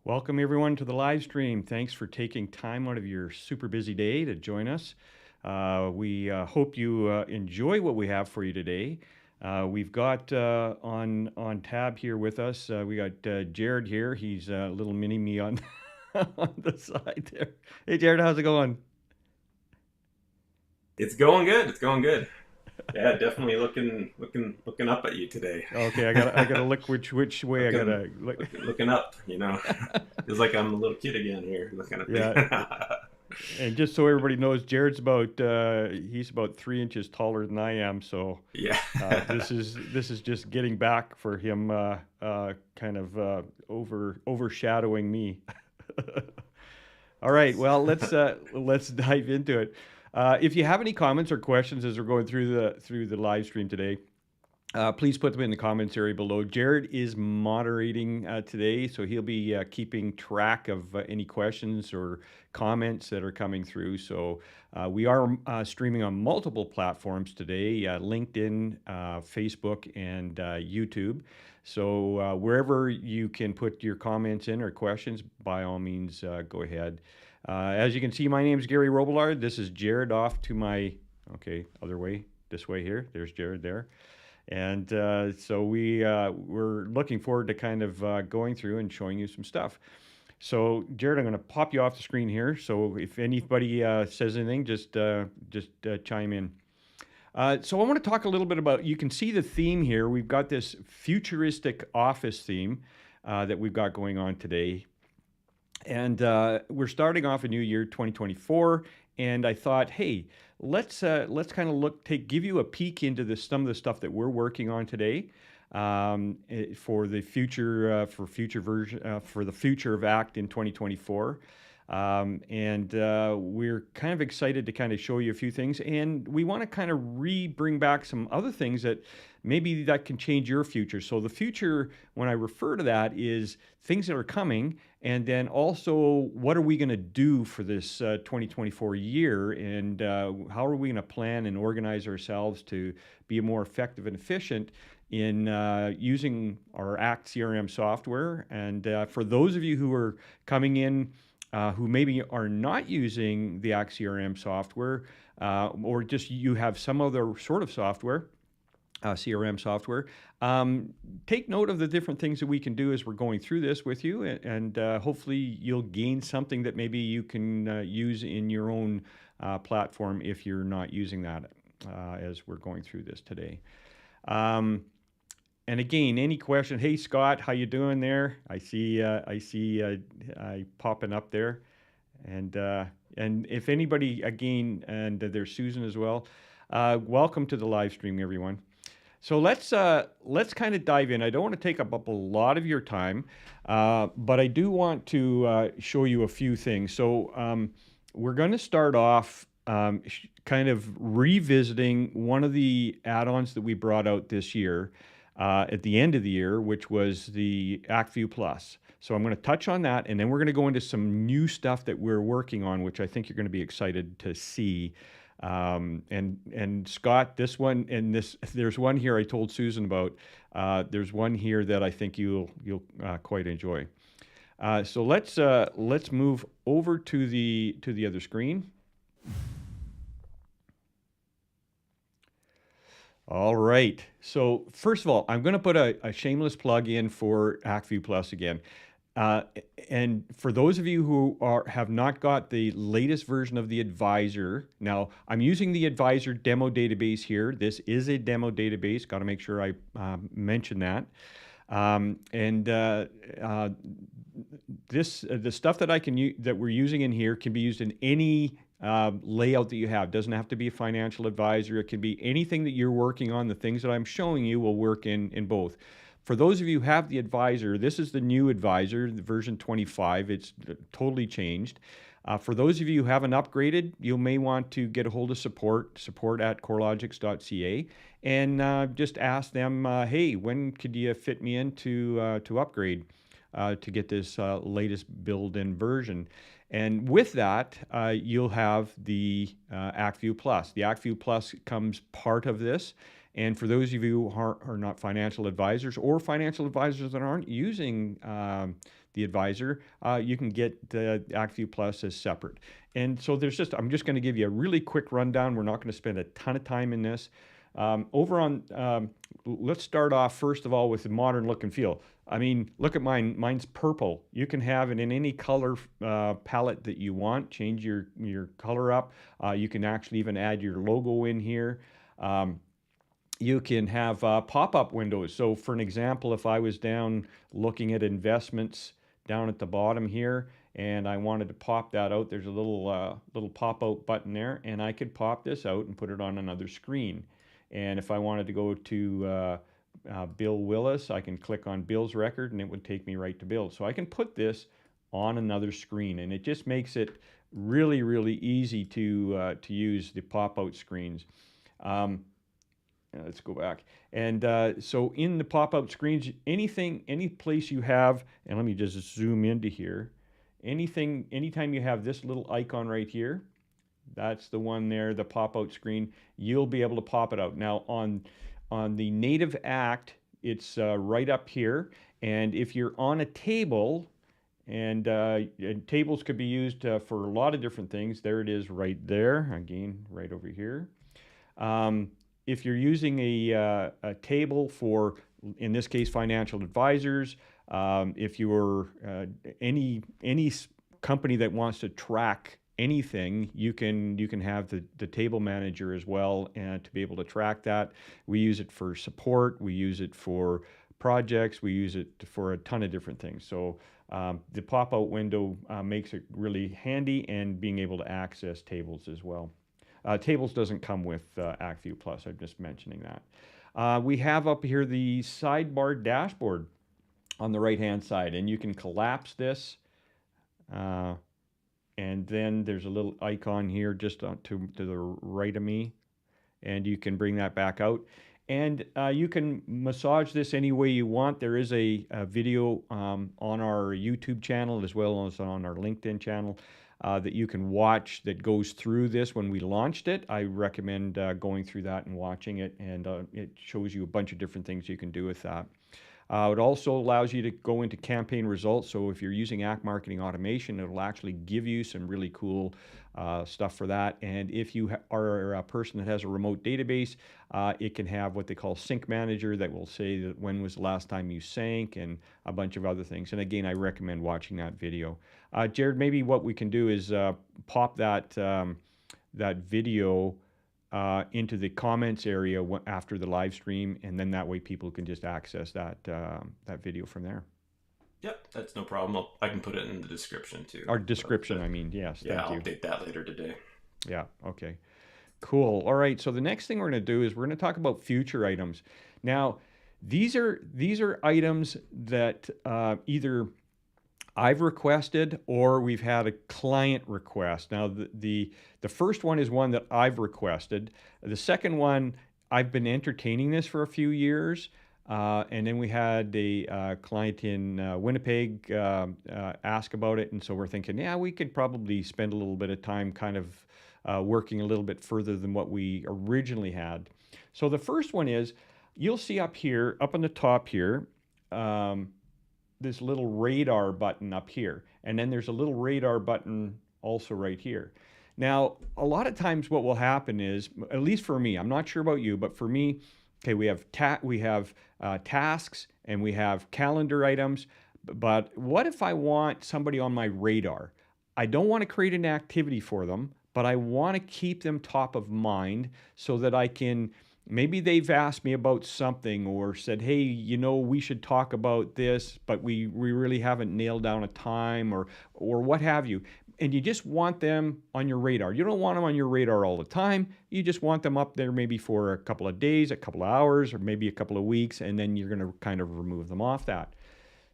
Welcome everyone to the live stream. Thanks for taking time out of your super busy day to join us. We hope you enjoy what we have for you today. We've got on tab here with us. We got Jared here. He's a little mini me on on the side there. Hey Jared, how's it going? It's going good. It's going good. Yeah, definitely looking up at you today. Okay, I gotta look which way I looking, gotta look. looking up. Feels like I'm a little kid again here, looking at me. Yeah, and just so everybody knows, Jared's about he's about 3 inches taller than I am, so Yeah. this is just getting back for him, kind of overshadowing me. All right, well let's dive into it. If you have any comments or questions as we're going through the live stream today, please put them in the comments area below. Jared is moderating today, so he'll be keeping track of any questions or comments that are coming through. So we are streaming on multiple platforms today, LinkedIn, Facebook, and YouTube. So wherever you can put your comments in or questions, by all means, go ahead. As you can see, my name is Gary Robillard. This is Jared off to my, okay, other way, this way here. There's Jared there. And so we're looking forward to kind of going through and showing you some stuff. So Jared, I'm going to pop you off the screen here. So if anybody says anything, just chime in. So I want to talk a little bit about, you can see the theme here. We've got this futuristic office theme that we've got going on today. And we're starting off a new year, 2024. And I thought, hey, let's kind of give you a peek into some of the stuff that we're working on today for the future for the future of ACT in 2024. And we're kind of excited to kind of show you a few things, and we want to kind of bring back some other things that maybe that can change your future. So the future, when I refer to that, is things that are coming, and then also what are we going to do for this 2024 year, and how are we going to plan and organize ourselves to be more effective and efficient in using our Act CRM software. And for those of you who are coming in who maybe are not using the Act CRM software, or just you have some other sort of software, CRM software, take note of the different things that we can do as we're going through this with you, and hopefully you'll gain something that maybe you can use in your own platform if you're not using that as we're going through this today. And again, any question? Hey Scott, how you doing there? I see popping up there, and if anybody again, and there's Susan as well. Welcome to the live stream, everyone. So let's kind of dive in. I don't want to take up a lot of your time, but I do want to show you a few things. So we're going to start off kind of revisiting one of the add-ons that we brought out this year at the end of the year, which was the ActView Plus. So I'm going to touch on that, and then we're going to go into some new stuff that we're working on, which I think you're going to be excited to see. And Scott, this one and this, there's one here I told Susan about. There's one here that I think you'll quite enjoy. So let's move over to the other screen. All right. So first of all, I'm going to put a shameless plug in for ActView Plus again. And for those of you who have not got the latest version of the Advisor, now I'm using the Advisor demo database here. This is a demo database. Got to make sure I mention that. The stuff that that we're using in here can be used in any layout that you have. Doesn't have to be a financial advisor. It can be anything that you're working on. The things that I'm showing you will work in both. For those of you who have the Advisor, this is the new Advisor, the version 25. It's totally changed. For those of you who haven't upgraded, you may want to get a hold of support at corelogix.ca, and just ask them, hey, when could you fit me in to upgrade to get this latest build-in version? And with that, you'll have the ActView Plus. The ActView Plus comes part of this. And for those of you who are not financial advisors or financial advisors that aren't using the advisor, you can get the ActView Plus as separate. And so I'm just going to give you a really quick rundown. We're not going to spend a ton of time in this. Let's start off first of all with the modern look and feel. I mean, look at mine. Mine's purple. You can have it in any color palette that you want. Change your color up. You can actually even add your logo in here. You can have pop-up windows. So for an example, if I was down looking at investments down at the bottom here, and I wanted to pop that out, there's a little pop-out button there, and I could pop this out and put it on another screen. And if I wanted to go to Bill Willis, I can click on Bill's record, and it would take me right to Bill. So I can put this on another screen, and it just makes it really, really easy to use the pop-out screens. Let's go back. And so in the pop-out screens, any place you have, and let me just zoom into here, anytime you have this little icon right here, that's the one there, the pop-out screen, you'll be able to pop it out. Now on the native Act, it's right up here. And if you're on a table, and tables could be used for a lot of different things. There it is right there, again, right over here. If you're using a table for, in this case, financial advisors, if you're any company that wants to track anything, you can have the table manager as well, and to be able to track that. We use it for support. We use it for projects. We use it for a ton of different things. So the pop-out window makes it really handy, and being able to access tables as well. Tables doesn't come with ActView Plus. I'm just mentioning that. We have up here the sidebar dashboard on the right-hand side, and you can collapse this. And then there's a little icon here just to the right of me, and you can bring that back out. And you can massage this any way you want. There is a video on our YouTube channel as well as on our LinkedIn channel that you can watch that goes through this when we launched it. I recommend going through that and watching it, and it shows you a bunch of different things you can do with that. It also allows you to go into campaign results. So if you're using Act Marketing Automation, it'll actually give you some really cool stuff for that. And if you are a person that has a remote database, it can have what they call Sync Manager that will say that when was the last time you sync, and a bunch of other things. And again, I recommend watching that video. Jared, maybe what we can do is pop that video into the comments area after the live stream, and then that way people can just access that video from there. Yep, that's no problem. I can put it in the description too. Our description, I mean, yes. Yeah, I'll update that later today. Yeah, okay. Cool. All right, so the next thing we're going to do is we're going to talk about future items. Now, these are items that either I've requested or we've had a client request. Now, the first one is one that I've requested. The second one, I've been entertaining this for a few years. And then we had a client in Winnipeg ask about it. And so we're thinking, yeah, we could probably spend a little bit of time kind of working a little bit further than what we originally had. So the first one is, you'll see up here, up on the top here, this little radar button up here. And then there's a little radar button also right here. Now, a lot of times what will happen is, at least for me, I'm not sure about you, but for me, okay, we have tasks and we have calendar items, but what if I want somebody on my radar? I don't want to create an activity for them, but I want to keep them top of mind so that I can, maybe they've asked me about something or said, hey, we should talk about this, but we really haven't nailed down a time or what have you. And you just want them on your radar. You don't want them on your radar all the time. You just want them up there maybe for a couple of days, a couple of hours, or maybe a couple of weeks, and then you're going to kind of remove them off that.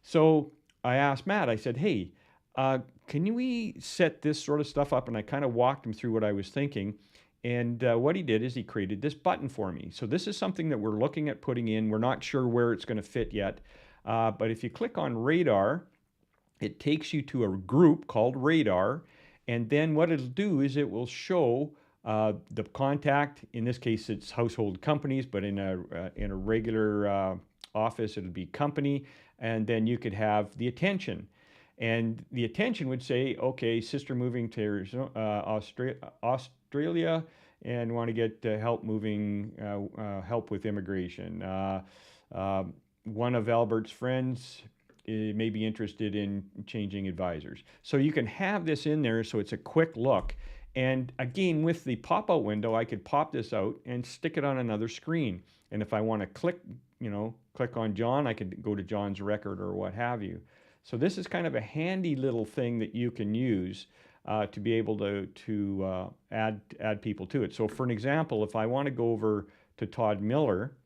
So I asked Matt, I said, hey, can we set this sort of stuff up? And I kind of walked him through what I was thinking. And what he did is he created this button for me. So this is something that we're looking at putting in. We're not sure where it's going to fit yet. But if you click on radar, it takes you to a group called radar. And then what it'll do is it will show The contact, in this case, it's household companies, but in a regular office, it'll be company. And then you could have the attention. And the attention would say, okay, sister moving to Australia and want to get help moving, help with immigration. One of Albert's friends may be interested in changing advisors. So you can have this in there so it's a quick look. And again, with the pop-out window, I could pop this out and stick it on another screen. And if I want to click on John, I could go to John's record or what have you. So this is kind of a handy little thing that you can use to be able to add people to it. So for an example, if I want to go over to Todd Miller,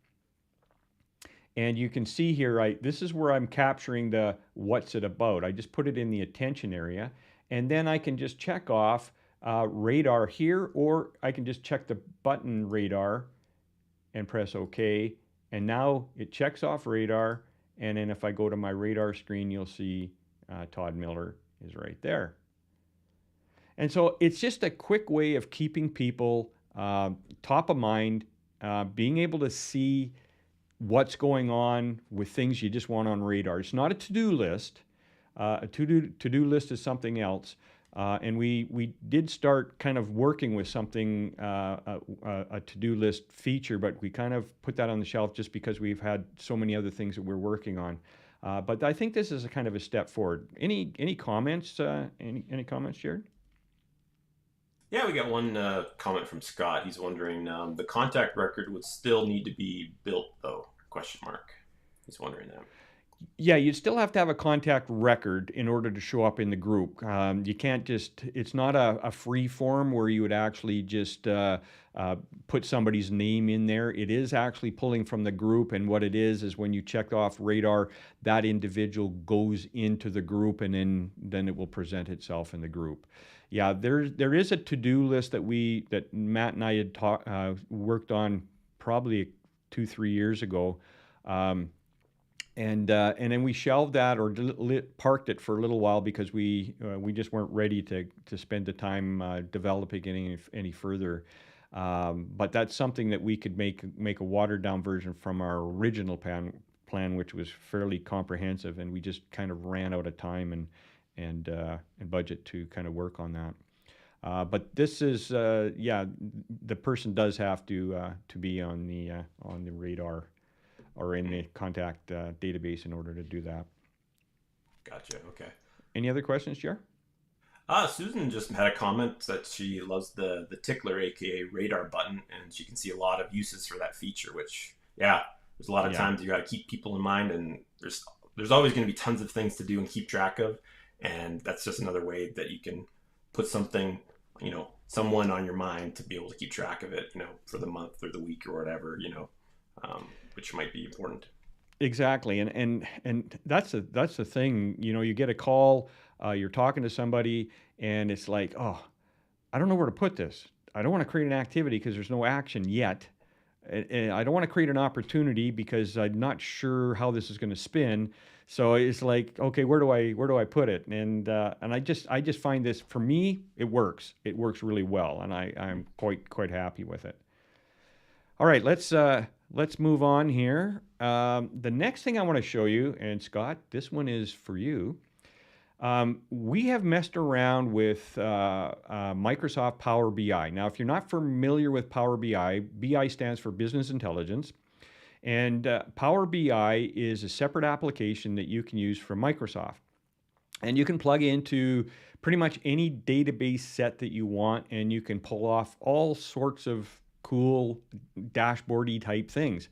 and you can see here, this is where I'm capturing the what's it about. I just put it in the attention area, and then I can just check off radar here, or I can just check the button radar and press OK. And now it checks off radar. And then if I go to my radar screen, you'll see Todd Miller is right there. And so it's just a quick way of keeping people top of mind, being able to see what's going on with things you just want on radar. It's not a to-do list. A to-do list is something else. And we did start kind of working with something, a to-do list feature, but we kind of put that on the shelf just because we've had so many other things that we're working on. But I think this is a kind of a step forward. Any comments? Any comments, Jared? Yeah, we got one comment from Scott. He's wondering the contact record would still need to be built though? Question mark. He's wondering that. Yeah, you'd still have to have a contact record in order to show up in the group. You can't just, it's not a free form where you would actually just put somebody's name in there. It is actually pulling from the group, and what it is when you check off radar, that individual goes into the group, and then it will present itself in the group. Yeah, there is a to-do list that Matt and I had worked on probably 2-3 years ago. And then we shelved that or parked it for a little while because we just weren't ready to spend the time developing it any further. But that's something that we could make a watered down version from our original plan, which was fairly comprehensive, and we just kind of ran out of time and budget to kind of work on that. But this is the person does have to be on the radar or in the contact database in order to do that. Gotcha. Okay. Any other questions, Jer? Susan just had a comment that she loves the tickler, aka radar button, and she can see a lot of uses for that feature. Which, yeah, there's a lot of times you got to keep people in mind, and there's always going to be tons of things to do and keep track of, and that's just another way that you can put something, someone on your mind to be able to keep track of it, for the month or the week or whatever, which might be important. Exactly, and that's the thing. You get a call, you're talking to somebody, and it's like, oh, I don't know where to put this. I don't want to create an activity because there's no action yet. And I don't want to create an opportunity because I'm not sure how this is going to spin. So it's like, okay, where do I put it? And I just find this, for me, it works. It works really well, and I'm quite happy with it. All right, let's move on here. The next thing I want to show you, and Scott, this one is for you. We have messed around with Microsoft Power BI. Now, if you're not familiar with Power BI, BI stands for Business Intelligence. And Power BI is a separate application that you can use from Microsoft. And you can plug into pretty much any database set that you want, and you can pull off all sorts of cool dashboardy type things.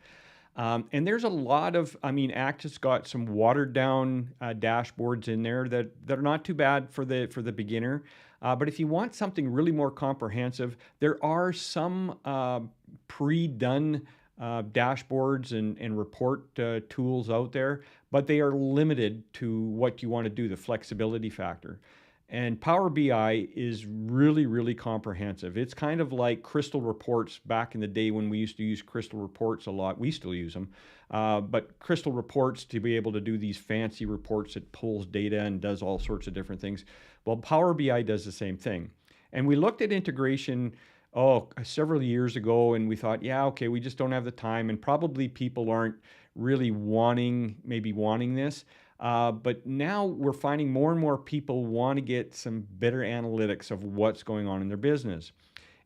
And there's a lot of, Act has got some watered down dashboards in there that are not too bad for the beginner. But if you want something really more comprehensive, there are some pre-done dashboards and report tools out there, but they are limited to what you want to do, the flexibility factor. And Power BI is really, really comprehensive. It's kind of like Crystal Reports back in the day when we used to use Crystal Reports a lot. We still use them. But Crystal Reports, to be able to do these fancy reports, it pulls data and does all sorts of different things. Well, Power BI does the same thing. And we looked at integration several years ago, and we thought, yeah, okay, we just don't have the time, and probably people aren't really wanting this. But now we're finding more and more people want to get some better analytics of what's going on in their business.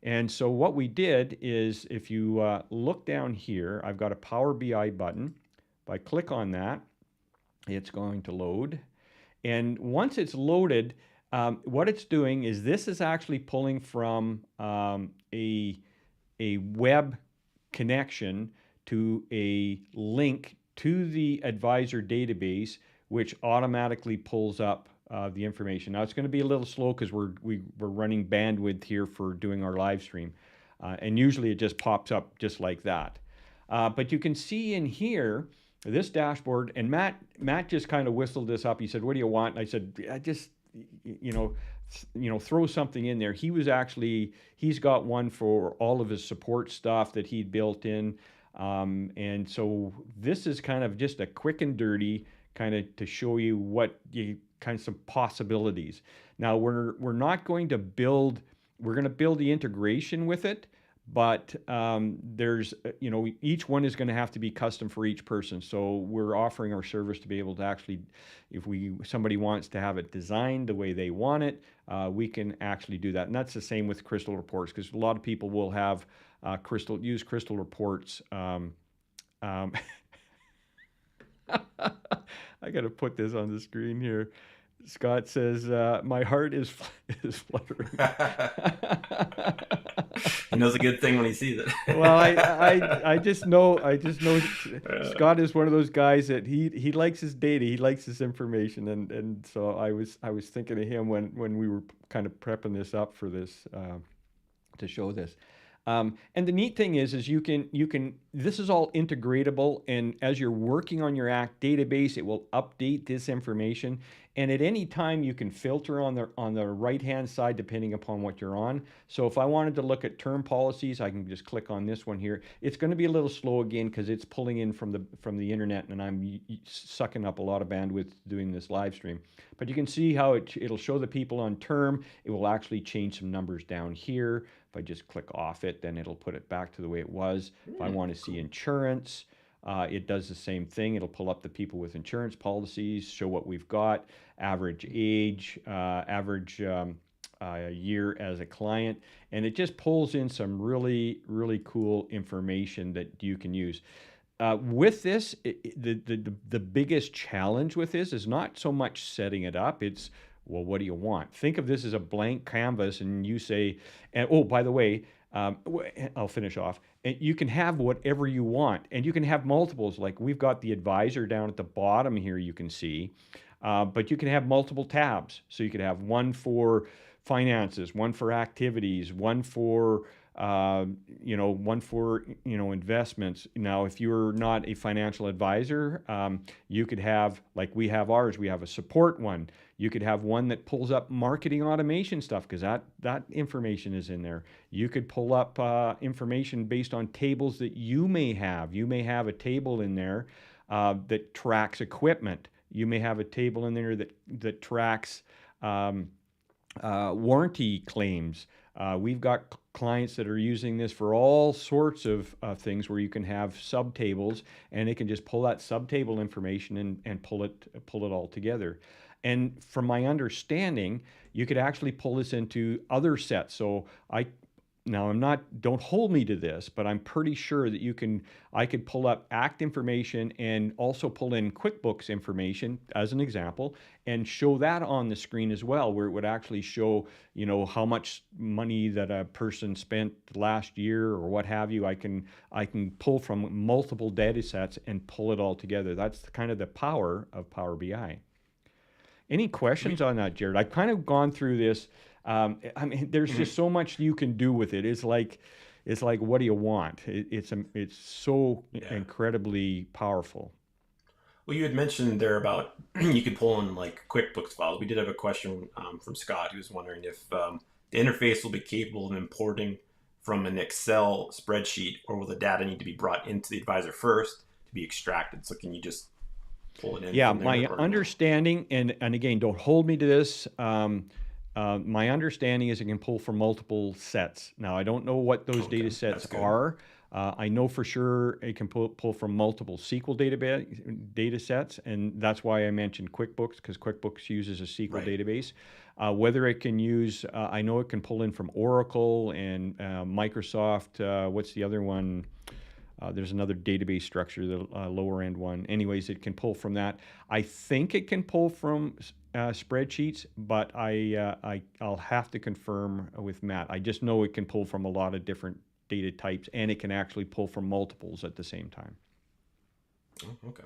And so what we did is, if you look down here, I've got a Power BI button. If I click on that, it's going to load. And once it's loaded, what it's doing is this is actually pulling from a web connection to a link to the advisor database, which automatically pulls up the information. Now it's going to be a little slow because we're running bandwidth here for doing our live stream, and usually it just pops up just like that. But you can see in here this dashboard, and Matt just kind of whistled this up. He said, "What do you want?" And I said, "I just, you know, throw something in there." He's got one for all of his support stuff that he'd built in, and so this is kind of just a quick and dirty kind of to show you what you kind of some possibilities. Now we're not going to build. We're going to build the integration with it, but there's each one is going to have to be custom for each person. So we're offering our service to be able to actually, if somebody wants to have it designed the way they want it, we can actually do that. And that's the same with crystal reports, because a lot of people will have use crystal reports. Um, I got to put this on the screen here. Scott says, "My heart is fluttering." He knows a good thing when he sees it. Well, I just know Scott is one of those guys that he likes his data, he likes his information, and so I was thinking of him when we were kind of prepping this up for this to show this. And the neat thing is you can this is all integratable, and as you're working on your Act database, it will update this information. And at any time, you can filter on the right-hand side depending upon what you're on. So if I wanted to look at term policies, I can just click on this one here. It's going to be a little slow again because it's pulling in from the internet, and I'm sucking up a lot of bandwidth doing this live stream. But you can see how it'll show the people on term. It will actually change some numbers down here. If I just click off it, then it'll put it back to the way it was. If I want to see insurance, it does the same thing. It'll pull up the people with insurance policies, show what we've got, average age, average year as a client, and it just pulls in some really, really cool information that you can use. With this, the biggest challenge with this is not so much setting it up. It's, well, what do you want? Think of this as a blank canvas, and you say, and oh, by the way, I'll finish off. And you can have whatever you want, and you can have multiples. Like we've got the advisor down at the bottom here, you can see, but you can have multiple tabs. So you could have one for finances, one for activities, one for investments. Now, if you're not a financial advisor, you could have, like we have ours, we have a support one. You could have one that pulls up marketing automation stuff, because that information is in there. You could pull up information based on tables that you may have. You may have a table in there that tracks equipment. You may have a table in there that tracks warranty claims. We've got clients that are using this for all sorts of things, where you can have subtables, and it can just pull that subtable information and pull it all together. And from my understanding, you could actually pull this into other sets. So don't hold me to this, but I'm pretty sure that I could pull up Act information and also pull in QuickBooks information as an example, and show that on the screen as well, where it would actually show, how much money that a person spent last year or what have you. I can pull from multiple data sets and pull it all together. That's kind of the power of Power BI. Any questions on that, Jared? I've kind of gone through this. There's just so much you can do with it. It's like, what do you want? It's so incredibly powerful. Well, you had mentioned there about you could pull in like QuickBooks files. We did have a question from Scott, who was wondering if the interface will be capable of importing from an Excel spreadsheet, or will the data need to be brought into the advisor first to be extracted? So can you just pull it in? Yeah, my understanding, and again, don't hold me to this. My understanding is it can pull from multiple sets. Now, I don't know what those Okay, data sets that's good. are. I know for sure it can pull from multiple SQL data sets, and that's why I mentioned QuickBooks, because QuickBooks uses a SQL Right. database. Whether it can use, I know it can pull in from Oracle and Microsoft. What's the other one? There's another database structure, the lower end one. Anyways, it can pull from that. I think it can pull from spreadsheets, but I'll have to confirm with Matt. I just know it can pull from a lot of different data types, and it can actually pull from multiples at the same time. Oh, okay.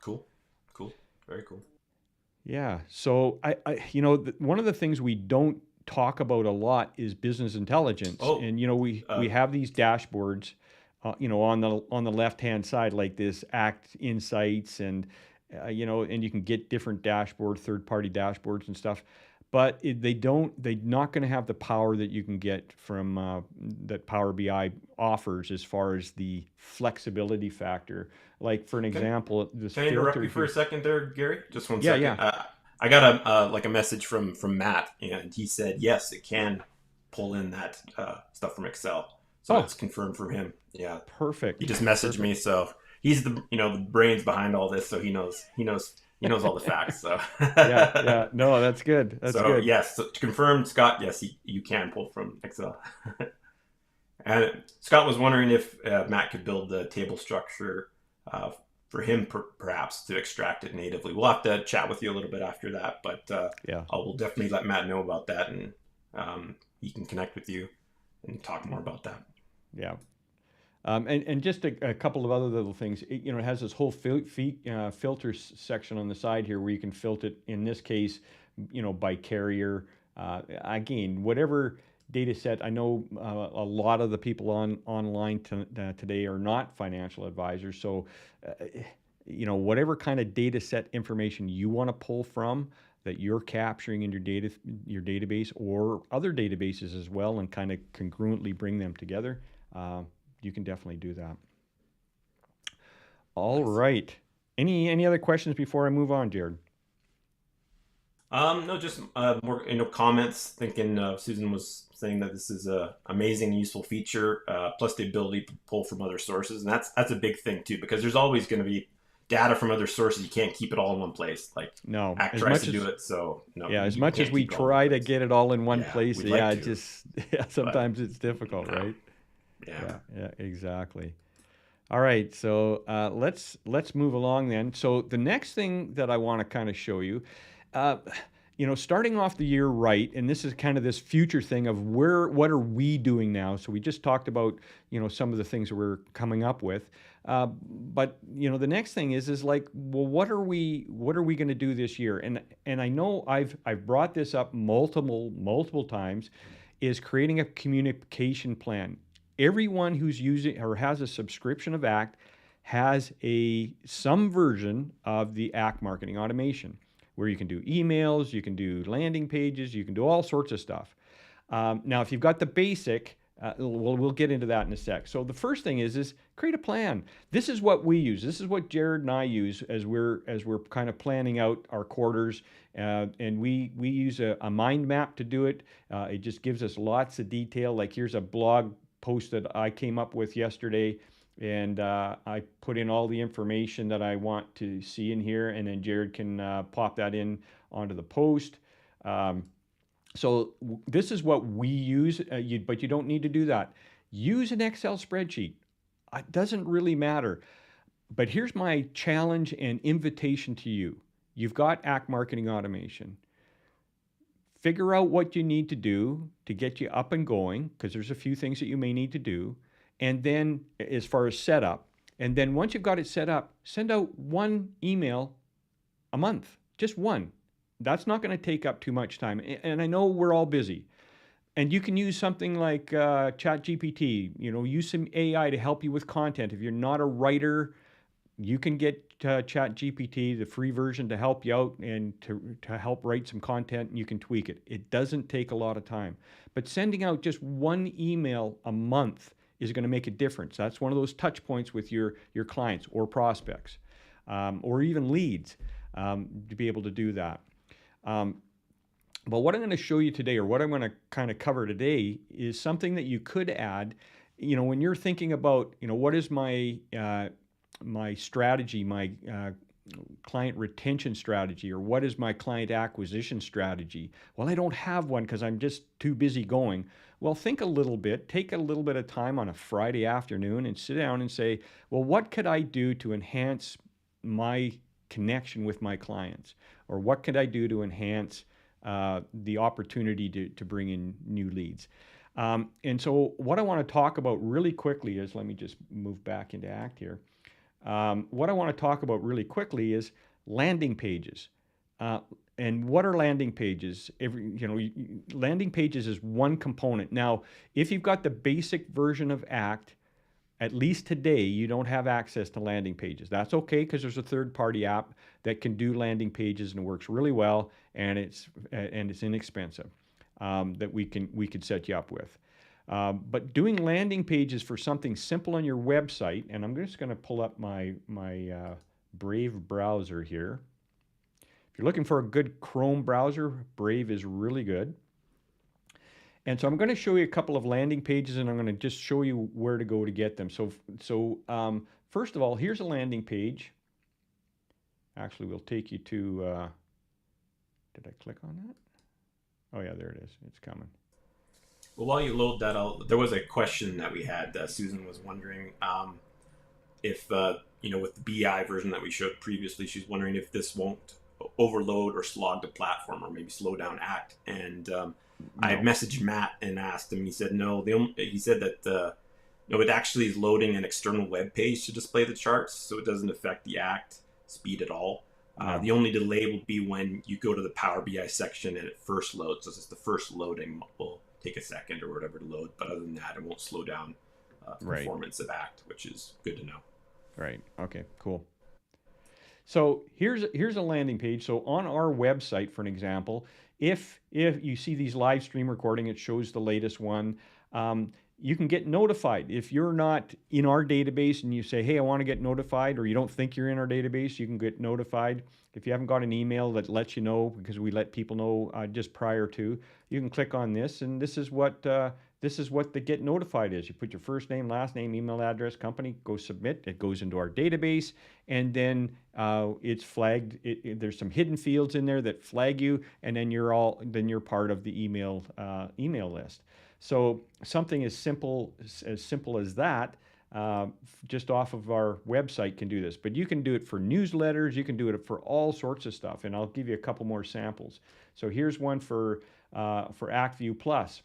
Cool. Cool. Very cool. Yeah. So one of the things we don't talk about a lot is business intelligence, Oh, and we uh, have these dashboards, on the left hand side, like this Act Insights, and and you can get different third party dashboards and stuff. But they're not going to have the power that you can get from that Power BI offers as far as the flexibility factor. Like for an can example, this Can I interrupt filter you for a here. second there, Gary? Just one Yeah, second. yeah. I got a message from Matt, and he said yes, it can pull in that stuff from Excel. So Oh, it's confirmed from him. Yeah, he perfect. just messaged me, Perfect. so he's the brains behind all this, so he knows all the facts. So Yeah, yeah. No, that's good. That's so good. yes, so to confirm, Scott, yes, you can pull from Excel. And Scott was wondering if Matt could build the table structure uh, for him, perhaps to extract it natively. We'll have to chat with you a little bit after that, but Yeah, I will definitely let Matt know about that, and he can connect with you and talk more about that. yeah. And just a couple of other little things. It has this whole filter section on the side here where you can filter it. In this case, by carrier. Again, whatever data set. I know a lot of the people online today are not financial advisors, so whatever kind of data set information you want to pull from that you're capturing in your database or other databases as well, and kind of congruently bring them together. Uh, you can definitely do that. All Nice. right. Any other questions before I move on, Jared? No, just more comments. Thinking Susan was saying that this is a amazing, useful feature, plus the ability to pull from other sources, and that's a big thing too, because there's always going to be data from other sources. You can't keep it all in one place. Like No. Act As tries much to do as it, so no, Yeah, as you much as can't we keep it all in one try to place. get it all in one Yeah, place, we'd like yeah, to, but sometimes it's difficult, no. right? Yeah. Yeah, yeah, exactly. All right, so let's move along then. So the next thing that I want to kind of show you, uh, starting off the year right, and this is kind of this future thing of what are we doing now? So we just talked about some of the things that we're coming up with, but the next thing is like, well, what are we going to do this year? And I know I've brought this up multiple times, is creating a communication plan. Everyone who's using or has a subscription of Act has some version of the Act marketing automation where you can do emails, you can do landing pages, you can do all sorts of stuff. Now, if you've got the basic, we'll get into that in a sec. So the first thing is create a plan. This is what we use. This is what Jared and I use as we're kind of planning out our quarters, and we use a mind map to do it. It just gives us lots of detail. Like here's a blog post that I came up with yesterday, and I put in all the information that I want to see in here, and then Jared can pop that in onto the post. Um, so this is what we use, but you don't need to do that. Use an Excel spreadsheet. It doesn't really matter. But here's my challenge and invitation to you. You've got Act Marketing Automation. Figure out what you need to do to get you up and going, because there's a few things that you may need to do. And then, as far as setup, and then once you've got it set up, send out one email a month, just one. That's not going to take up too much time. And I know we're all busy. And you can use something like ChatGPT. Use some AI to help you with content. If you're not a writer, you can get ChatGPT, the free version, to help you out and to help write some content, and you can tweak it. It doesn't take a lot of time. But sending out just one email a month is going to make a difference. That's one of those touch points with your clients or prospects, or even leads, to be able to do that. Um, But what I'm going to show you today, or what I'm going to kind of cover today, is something that you could add. When you're thinking about, what is my strategy, my client retention strategy, or what is my client acquisition strategy? Well, I don't have one because I'm just too busy going. Well, think a little bit, take a little bit of time on a Friday afternoon and sit down and say, well, what could I do to enhance my connection with my clients? Or what could I do to enhance the opportunity to bring in new leads? And so, what I want to talk about really quickly is, let me just move back into Act here. What I want to talk about really quickly is landing pages. And what are landing pages? Landing pages is one component. Now, if you've got the basic version of Act, at least today, you don't have access to landing pages. That's okay, because there's a third-party app that can do landing pages and it works really well, and it's inexpensive, that we could set you up with. But doing landing pages for something simple on your website, and I'm just going to pull up my Brave browser here. If you're looking for a good Chrome browser, Brave is really good. And so I'm going to show you a couple of landing pages, and I'm going to just show you where to go to get them. So first of all, here's a landing page. Actually, we'll take you to, did I click on that? Oh yeah, there it is. It's coming. Well, while you load that out, there was a question that we had. Susan was wondering if, with the BI version that we showed previously, she's wondering if this won't overload or slog the platform or maybe slow down Act. And I messaged Matt and asked him. He said no. He said that it actually is loading an external web page to display the charts, so it doesn't affect the Act speed at all. The only delay will be when you go to the Power BI section and it first loads. So it's the first loading will take a second or whatever to load, but other than that, it won't slow down performance of Act, which is good to know. Right. Okay. Cool. So here's a landing page. So on our website, for an example, if you see these live stream recording, it shows the latest one. You can get notified. If you're not in our database and you say, hey, I want to get notified, or you don't think you're in our database, you can get notified. If you haven't got an email that lets you know, because we let people know just prior to, you can click on this, and this is what the get notified is. You put your first name, last name, email address, company, go submit. It goes into our database, and then it's flagged. There's some hidden fields in there that flag you, and then you're part of the email list. So something as simple as that, just off of our website, can do this. But you can do it for newsletters. You can do it for all sorts of stuff, and I'll give you a couple more samples. So here's one for ActView Plus.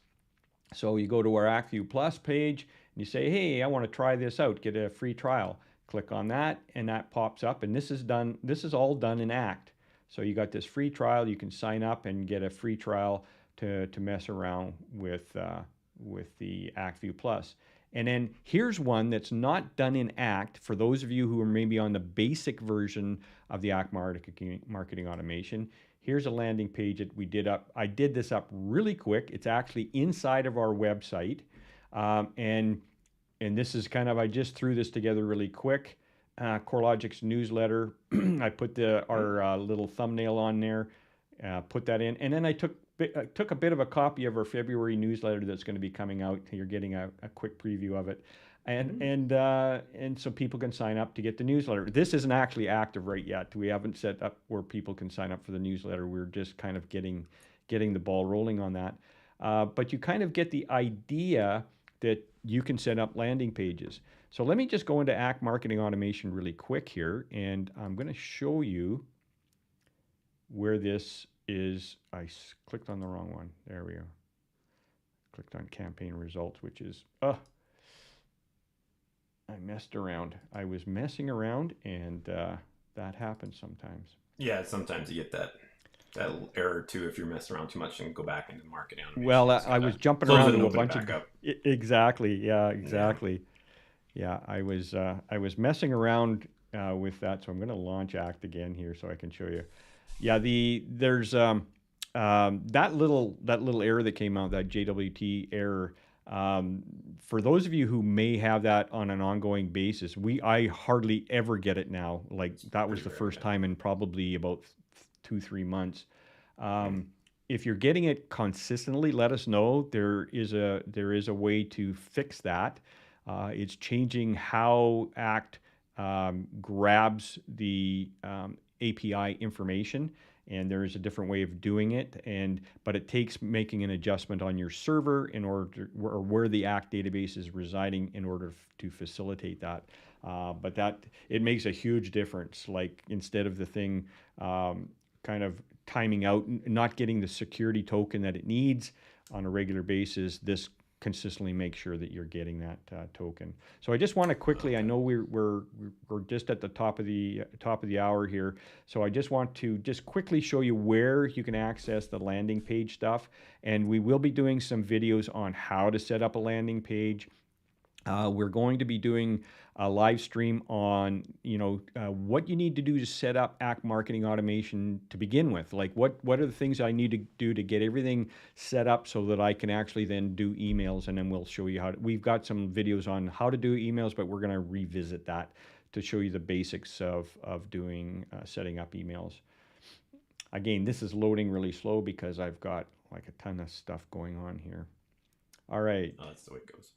So you go to our ActView Plus page and you say, hey, I want to try this out, get a free trial. Click on that, and that pops up, and this is all done in Act. So you got this free trial. You can sign up and get a free trial to mess around with the ActView Plus. And then here's one that's not done in Act for those of you who are maybe on the basic version of the Act marketing automation. Here's a landing page that we did up. I did this up really quick. It's actually inside of our website. And this is I just threw this together really quick. CoreLogic's newsletter. I put our little thumbnail on there, put that in. And then I took a bit of a copy of our February newsletter that's going to be coming out. You're getting a quick preview of it. And so people can sign up to get the newsletter. This isn't actually active right yet. We haven't set up where people can sign up for the newsletter. We're just kind of getting the ball rolling on that. But you kind of get the idea that you can set up landing pages. So let me just go into Act Marketing Automation really quick here, and I'm going to show you where this is. I clicked on the wrong one. There we go. Clicked on campaign results, which is, I messed around. I was messing around, and that happens sometimes. Yeah, sometimes you get that error too if you're messing around too much and go back into marketing automation. Well, I was jumping around to a bunch of exactly. Yeah, exactly. Yeah, I was messing around with that, so I'm going to launch Act again here so I can show you. Yeah, there's that little error that came out, that JWT error. For those of you who may have that on an ongoing basis, I hardly ever get it now. Like that was the first time in probably about 2-3 months. if you're getting it consistently, let us know. There is a way to fix that. It's changing how Act grabs the API information, and there is a different way of doing it. But it takes making an adjustment on your server in order to, or where the Act database is residing in order to facilitate that. But that it makes a huge difference. Like instead of the thing kind of timing out, not getting the security token that it needs on a regular basis, this consistently make sure that you're getting that token. So I just want to quickly, I know we're just at the top of the hour here, so I just want to just quickly show you where you can access the landing page stuff, and we will be doing some videos on how to set up a landing page. We're going to be doing a live stream on, what you need to do to set up Act Marketing Automation to begin with. Like what are the things I need to do to get everything set up so that I can actually then do emails, and then we'll show you how to, we've got some videos on how to do emails, but we're going to revisit that to show you the basics of doing setting up emails. Again, this is loading really slow because I've got like a ton of stuff going on here. All right. Oh, that's the way it goes.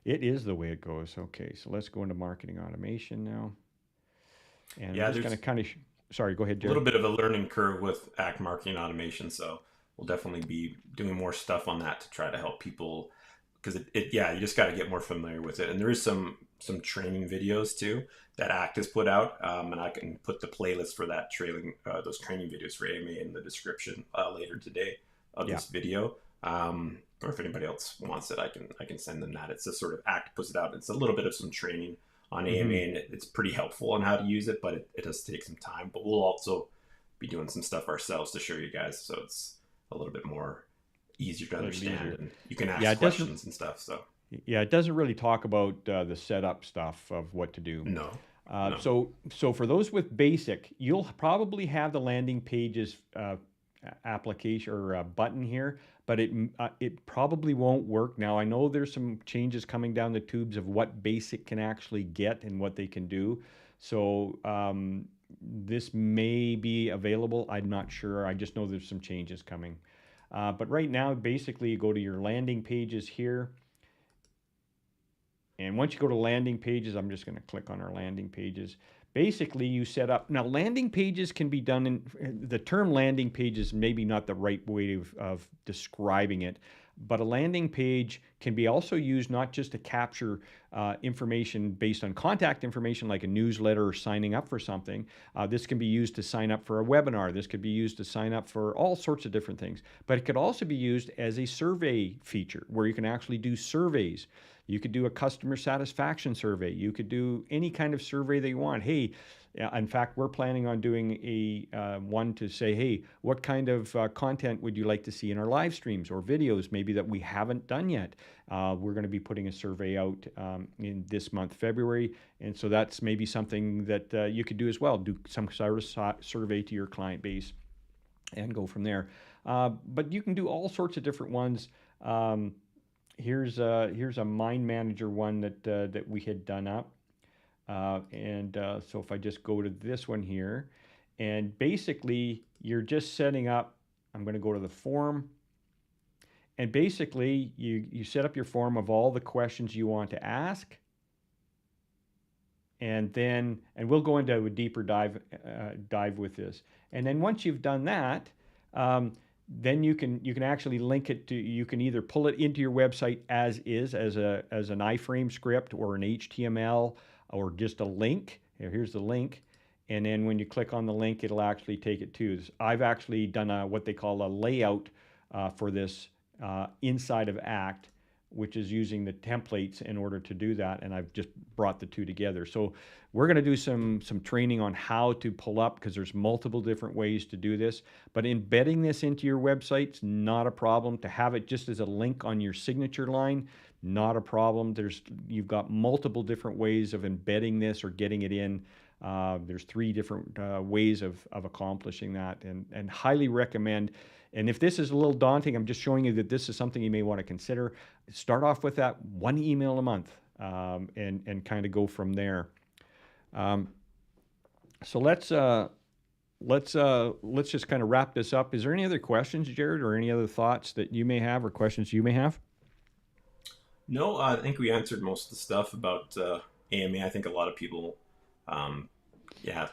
It is the way it goes. Okay, so let's go into marketing automation now. And Yeah, I'm just going to kind of, sorry, go ahead, a Jared. little bit of a learning curve with Act Marketing Automation, so we'll definitely be doing more stuff on that to try to help people, because you just got to get more familiar with it. And there is some training videos too that Act has put out, and I can put the playlist for that those training videos for AMA in the description later today of this video. Or if anybody else wants it, I can send them that. It's a sort of Act puts it out. It's a little bit of some training on AMA, and it's pretty helpful on how to use it, but it does take some time. But we'll also be doing some stuff ourselves to show you guys, so it's a little bit more easier to understand, and you can ask questions and stuff. So yeah, it doesn't really talk about the setup stuff of what to do. No. So for those with basic, you'll probably have the landing pages application or button here, but it probably won't work. Now I know there's some changes coming down the tubes of what basic can actually get and what they can do. So this may be available. I'm not sure. I just know there's some changes coming. But right now, basically, you go to your landing pages here. And once you go to landing pages, I'm just going to click on our landing pages. Basically, you set up, now landing pages can be done in, the term landing page is maybe not the right way of describing it, but a landing page can be also used not just to capture information based on contact information like a newsletter or signing up for something. This can be used to sign up for a webinar. This could be used to sign up for all sorts of different things. But it could also be used as a survey feature where you can actually do surveys. You could do a customer satisfaction survey. You could do any kind of survey that you want. Hey, in fact, we're planning on doing a one to say, hey, what kind of content would you like to see in our live streams or videos maybe that we haven't done yet? We're going to be putting a survey out in this month, February. And so that's maybe something that you could do as well. Do some sort of survey to your client base and go from there. But you can do all sorts of different ones. Here's a Mind Manager one that we had done up. So if I just go to this one here, and basically you're just setting up, I'm going to go to the form, and basically you set up your form of all the questions you want to ask, and we'll go into a deeper dive with this. And then once you've done that, then you can actually link it to, you can either pull it into your website as is, as an iframe script or an HTML or just a link. Here's the link. And then when you click on the link, it'll actually take it to. I've actually done what they call a layout for this inside of Act, which is using the templates in order to do that. And I've just brought the two together. So we're going to do some training on how to pull up, because there's multiple different ways to do this. But embedding this into your website's not a problem. To have it just as a link on your signature line, not a problem. You've got multiple different ways of embedding this or getting it in. There's 3 different ways of accomplishing that, and highly recommend. And if this is a little daunting, I'm just showing you that this is something you may want to consider. Start off with that 1 email a month, and kind of go from there. So let's let's just kind of wrap this up. Is there any other questions, Jared, or any other thoughts that you may have, or questions you may have? No, I think we answered most of the stuff about AMA. I think a lot of people, um, yeah,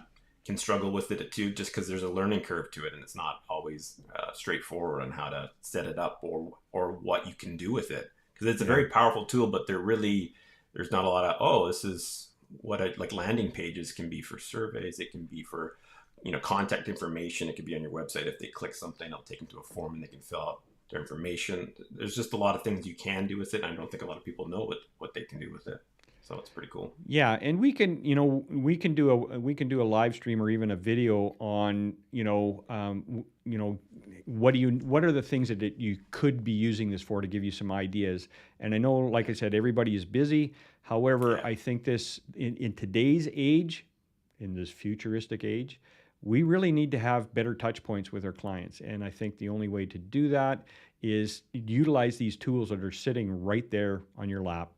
can struggle with it too, just because there's a learning curve to it, and it's not always straightforward on how to set it up or what you can do with it. Because it's a Yeah. very powerful tool, but there's not a lot of this is what like landing pages can be for surveys. It can be for contact information. It could be on your website. If they click something, it'll take them to a form and they can fill out their information. There's just a lot of things you can do with it. I don't think a lot of people know what they can do with it. So it's pretty cool. Yeah, and we can, we can do a live stream or even a video on, what are the things that you could be using this for to give you some ideas. And I know, like I said, everybody is busy. However, Yeah. I think this in today's age, in this futuristic age, we really need to have better touch points with our clients. And I think the only way to do that is utilize these tools that are sitting right there on your lap,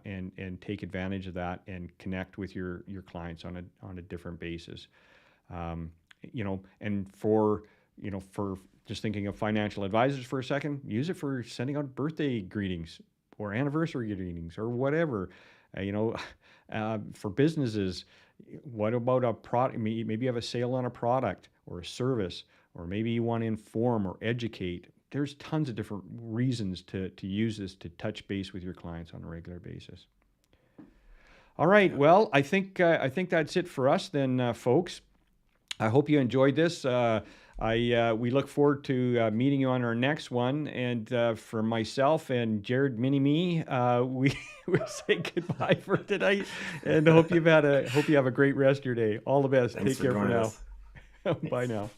and take advantage of that and connect with your clients on a different basis. Um, and for just thinking of financial advisors for a second, use it for sending out birthday greetings or anniversary greetings or whatever. Uh, you know, for businesses, what about a product? Maybe you have a sale on a product or a service, or maybe you want to inform or educate. There's tons of different reasons to use this to touch base with your clients on a regular basis. All right. Yeah. Well, I think that's it for us then, folks. I hope you enjoyed this. We look forward to meeting you on our next one. And for myself and Jared Mini Me, we we say goodbye for tonight, and hope you have a great rest of your day. All the best. Thanks Take for care for joining now. us. Bye Thanks. now.